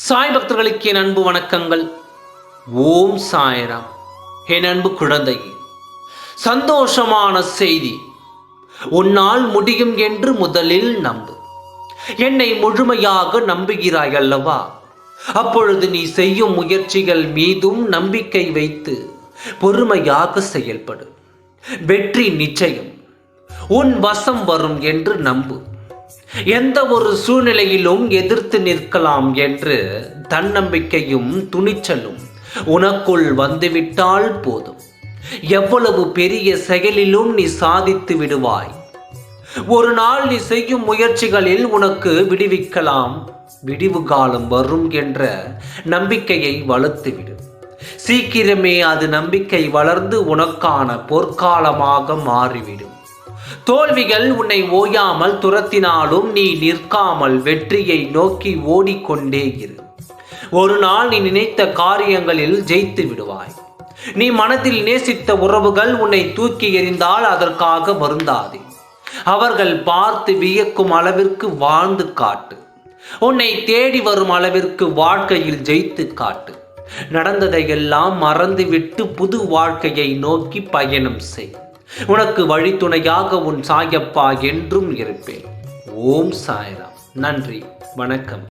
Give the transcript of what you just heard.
சாய் பக்தர்களுக்கு என் அன்பு வணக்கங்கள். ஓம் சாய்ராம். என் அன்பு குழந்தையே, சந்தோஷமான செய்தி. உன்னால் முடியும் என்று முதலில் நம்பு. என்னை முழுமையாக நம்புகிறாய் அல்லவா? அப்பொழுது நீ செய்யும் முயற்சிகள் மீதும் நம்பிக்கை வைத்து பொறுமையாக செயல்படு. வெற்றி நிச்சயம் உன் வசம் வரும் என்று நம்பு. எந்த ஒரு சூழ்நிலையிலும் எதிர்த்து நிற்கலாம் என்று தன்னம்பிக்கையும் துணிச்சலும் உனக்குள் வந்துவிட்டால் போதும். எவ்வளவு பெரிய செயலிலும் நீ சாதித்து விடுவாய். ஒரு நாள் நீ செய்யும் முயற்சிகளில் உனக்கு விடுவிக்கலாம், விடிவு காலம் வரும் என்ற நம்பிக்கையை வளர்த்துவிடு. சீக்கிரமே அது நம்பிக்கை வளர்ந்து உனக்கான பொற்காலமாக மாறிவிடும். தோல்விகள் உன்னை ஓயாமல் துரத்தினாலும் நீ நிற்காமல் வெற்றியை நோக்கி ஓடிக்கொண்டே இரு. ஒரு நாள் நீ நினைத்த காரியங்களில் ஜெயித்து விடுவாய். நீ மனதில் நேசித்த உறவுகள் உன்னை தூக்கி எறிந்தால் அதற்காக வருந்தாதே. அவர்கள் பார்த்து வியக்கும் அளவிற்கு வாழ்ந்து காட்டு. உன்னை தேடி வரும் அளவிற்கு வாழ்க்கையில் ஜெயித்து காட்டு. நடந்ததையெல்லாம் மறந்துவிட்டு புது வாழ்க்கையை நோக்கி பயணம் செய். உனக்கு வழித்துணையாக உன் சாயப்பா என்றும் இருப்பேன். ஓம் சாய்ராம். நன்றி, வணக்கம்.